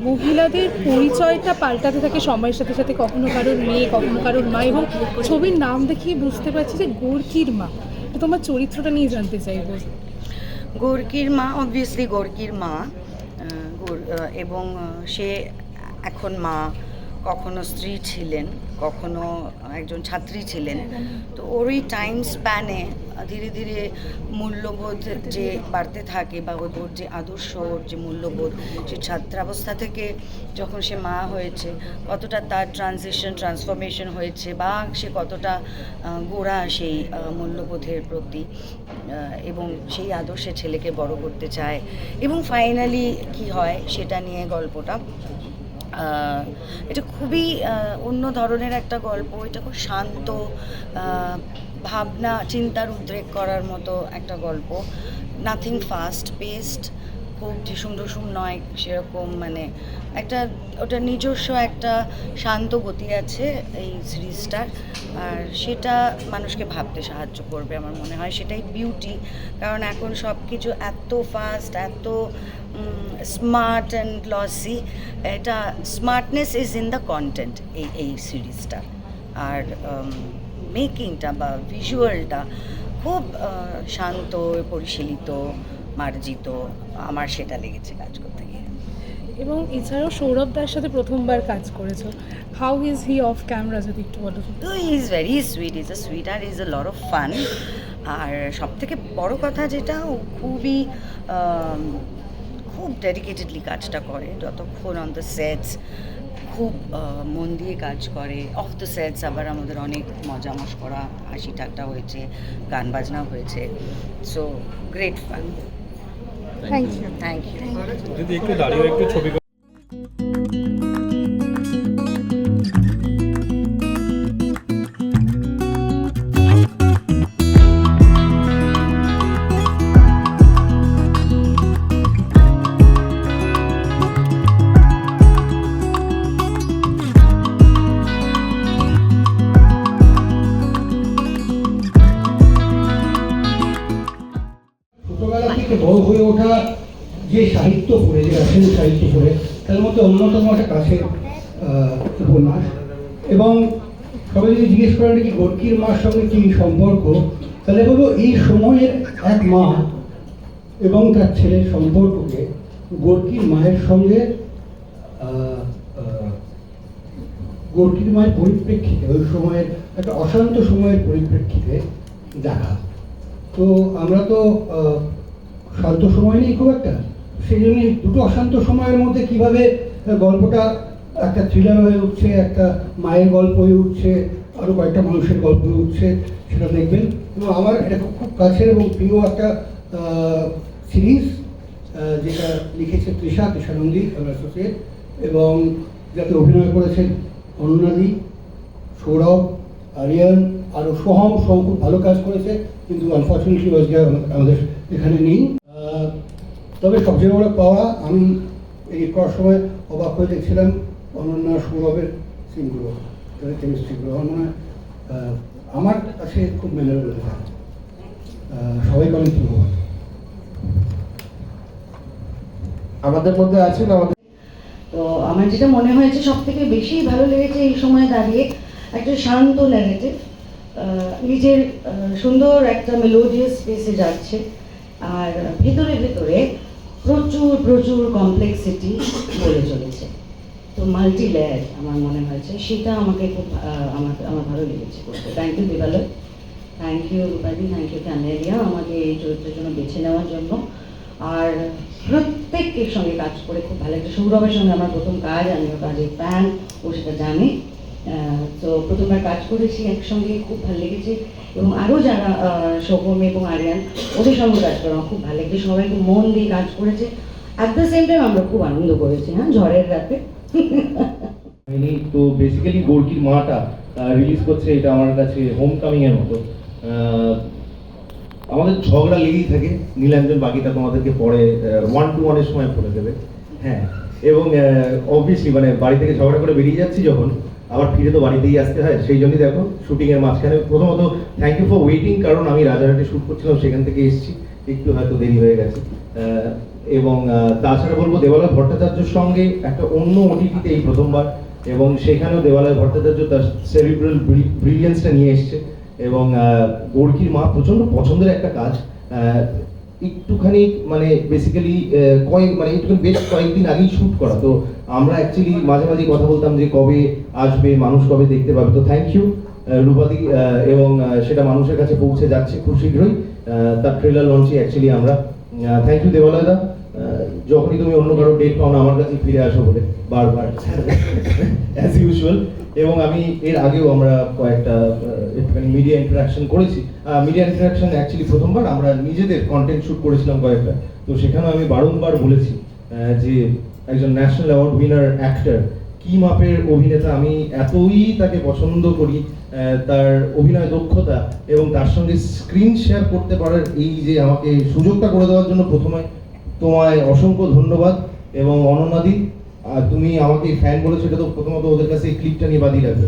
মহিলাদের পরিচয়টা পাল্টাতে থাকে সময়ের সাথে সাথে, কখনো কারোর মেয়ে, কখনো কারোর মা, এবং ছবির নাম দেখিয়ে বুঝতে পারছি যে গোর্কির মা। তো তোমার চরিত্রটা নিয়ে জানতে চাইবো। গোর্কির মা, অবভিয়াসলি গোর্কির মা, এবং সে এখন মা, কখনো স্ত্রী ছিলেন, কখনো একজন ছাত্রী ছিলেন। তো ওরই টাইম স্প্যানে ধীরে ধীরে মূল্যবোধ যে বাড়তে থাকে, বা ওর যে আদর্শ, ওর যে মূল্যবোধ, সে ছাত্রাবস্থা থেকে যখন সে মা হয়েছে কতটা তার ট্রান্সফরমেশন হয়েছে, বা সে কতটা গোড়া সেই মূল্যবোধের প্রতি, এবং সেই আদর্শে ছেলেকে বড় করতে চায়, এবং ফাইনালি কি হয় সেটা নিয়ে গল্পটা। এটা খুবই অন্য ধরনের একটা গল্প। এটা খুব শান্ত, ভাবনা চিন্তার উদ্রেক করার মতো একটা গল্প। নাথিং ফাস্ট পেস্ট, খুব ঢিসুম ঢুসুম নয় সেরকম, মানে একটা ওটা নিজস্ব একটা শান্ত গতি আছে এই সিরিজটার, আর সেটা মানুষকে ভাবতে সাহায্য করবে আমার মনে হয়। সেটাই বিউটি, কারণ এখন সব কিছু এত ফাস্ট, এত স্মার্ট অ্যান্ড গ্লসি। এটা smartness is in the content এই সিরিজটা, আর মেকিংটা বা ভিজুয়ালটা খুব শান্ত, পরিশীলিত, মার্জিত। আমার সেটা লেগেছে কাজ করতে গিয়ে। এবং এছাড়াও সৌরভ দার সাথে প্রথমবার কাজ করেছো। How is he off camera, যদি একটু বলো। তো he is very sweet, is a sweet আর is a lot of fun. আর সব থেকে বড় কথা যেটা, ও খুব ডেডিকেটেডলি কাজটা করে। যতক্ষণ অন দ্য সেটস খুব মন দিয়ে কাজ করে, অফ দ্য সেটস আবার আমাদের অনেক মজা মশকরা, হাসি ঠাট্টা হয়েছে, গান বাজনা হয়েছে। So great fun. Thank you. Thank you. যদি একটু দাঁড়িয়ে একটু ছবি ছোটবেলা থেকে বড় হয়ে ওঠা যে সাহিত্য পড়ে, যে রাসায়নিক সাহিত্য পড়ে, তার মধ্যে অন্যতম একটা কাছের উপন্যাস। এবং সবাই যদি জিজ্ঞেস করেন কি গোর্কির মার সঙ্গে কি সম্পর্ক, তাহলে বলবো এই সময়ের এক মা এবং তার ছেলের সম্পর্ককে গোর্কির মায়ের সঙ্গে গোর্কির মায়ের পরিপ্রেক্ষিতে, ওই সময়ের একটা অশান্ত সময়ের পরিপ্রেক্ষিতে দেখা। তো আমরা তো শান্ত সময় নেই খুব একটা, সেই জন্যই দুটো অশান্ত সময়ের মধ্যে কিভাবে গল্পটা একটা থ্রিলার হয়ে উঠছে, একটা মায়ের গল্প হয়ে উঠছে, আরও কয়েকটা মানুষের গল্প হয়ে উঠছে, সেটা দেখবেন। এবং আমার এটা খুব কাছের এবং প্রিয় একটা সিরিজ, যেটা লিখেছে তৃষা নন্দী অ্যাসোসিয়েট, এবং যাতে অভিনয় করেছেন অনন্যাদি, সৌরভ, আরিয়ান, আরও সোহম খুব ভালো কাজ করেছে, কিন্তু আনফর্চুনেটলি আজকে আমাদের এখানে নেই। তবে সবচেয়ে বড় পাওয়া, আমি এডিট করার সময় অবাক হয়ে দেখছিলাম অনন্যা সৌরভের সিনগুলো, তাদের কেমিস্ট্রিগুলো আমার মনে হয় আমার কাছে খুব মেমোরেবল থাকে। সবাইকে অনেক ধন্যবাদ। আমাদের মধ্যে আছেন আমাদের, তো আমার যেটা মনে হয়েছে সব থেকে বেশি ভালো লেগেছে এই সময় দাঁড়িয়ে, একটা শান্ত ন্যারেটিভ, নিজের সুন্দর একটা মেলোডিয়াস স্পেসে যাচ্ছে, আর ভেতরে ভেতরে প্রচুর প্রচুর কমপ্লেক্সিটি বলে চলেছে। তো মাল্টি লেয়ার আমার মনে হয়েছে, সেটা আমাকে খুব আমার ভালো লেগেছে করতে। Thank you Debaloy, thank you রূপাদি, থ্যাংক ইউ ক্যামেরিয়া আমাকে এই চরিত্রের জন্য বেছে নেওয়ার জন্য। আর প্রত্যেকের সঙ্গে কাজ করে খুব ভালো লাগছে। সৌরভের সঙ্গে আমার প্রথম কাজ, আমি ওর কাজের ফ্যান, ও সেটা জানে। তো প্রথমবার কাজ করেছি একসঙ্গে, খুব ভালো লেগেছে। এবং আরও যারা সোহম এবং আরিয়ান, ওদের সঙ্গে কাজ করা খুব ভালো লেগেছে। সবাই খুব মন দিয়ে কাজ করেছে। অ্যাট দ্য সেম টাইম আমরা খুব আনন্দ করেছি, হ্যাঁ, ঝড়ের রাতে। তো বেসিক্যালি গোর্কির মাটা রিলিজ করছে, এটা আমার কাছে হোম কামিং এর মতো। আমাদের ঝগড়া লেগেই থাকে, নীলাঞ্জন বাকিটা তোমাদেরকে পরে 1-to-1 এর সময় বলে দেবে। হ্যাঁ, এবং অবভিয়াসলি মানে বাড়ি থেকে ঝগড়া করে বেরিয়ে যাচ্ছি যখন, আবার ফিরে তো বাড়িতেই আসতে হয়, সেই জন্যই দেখো শুটিংয়ের মাঝখানে প্রথমত থ্যাংক ইউ ফর ওয়েটিং, কারণ আমি রাজারহাটে শ্যুট করছিলাম, সেখান থেকে এসেছি, একটু হয়তো দেরি হয়ে গেছে। এবং তাছাড়া বলবো দেবালয় ভট্টাচার্যের সঙ্গে একটা অন্য ওটিটিতে এই প্রথমবার, এবং সেখানেও দেবালয় ভট্টাচার্য তার সেরিব্রাল ব্রিলিয়েন্সটা নিয়ে এসছে। এবং গোর্কির মা প্রচণ্ড পছন্দের একটা কাজ, একটুখানি মানে বেসিক্যালি একটুখানি বেশ কয়েকদিন আগেই শ্যুট করা, তো আমরা অ্যাকচুয়ালি মাঝে মাঝে কথা বলতাম যে কবে আসবে, মানুষ কবে দেখতে পাবে। তো থ্যাংক ইউ রূপাদি, এবং সেটা মানুষের কাছে পৌঁছে যাচ্ছে খুব শীঘ্রই, তার ট্রেলার লঞ্চে অ্যাকচুয়ালি আমরা। থ্যাংক ইউ দেবালয়দা, যখনই তুমি অন্য কারো ডেট পাও না আমার কাছে ফিরে আসো বলে বারবার অ্যাজ ইউজুয়াল। এবং আমি এর আগেও আমরা কয়েকটা একটুখানি মিডিয়া ইন্টারাকশন করেছি। মিডিয়া ইন্টারাকশন অ্যাকচুয়ালি প্রথমবার আমরা নিজেদের কন্টেন্ট শ্যুট করেছিলাম কয়েকটা, তো সেখানেও আমি বারংবার বলেছি যে একজন ন্যাশনাল অ্যাওয়ার্ড উইনার অ্যাক্টর কি মাপের অভিনেতা, আমি এতই তাকে পছন্দ করি, তার অভিনয় দক্ষতা এবং তার সঙ্গে স্ক্রিন শেয়ার করতে পারার এই যে আমাকে সুযোগটা করে দেওয়ার জন্য প্রথমে তোমায় অসংখ্য ধন্যবাদ। এবং অনন্যাদি, তুমি আমাকে ফ্যান বলেছো, এটা তো প্রথমত ওদের কাছে এই ক্লিপটা নিয়ে বাদিয়ে রাখবে।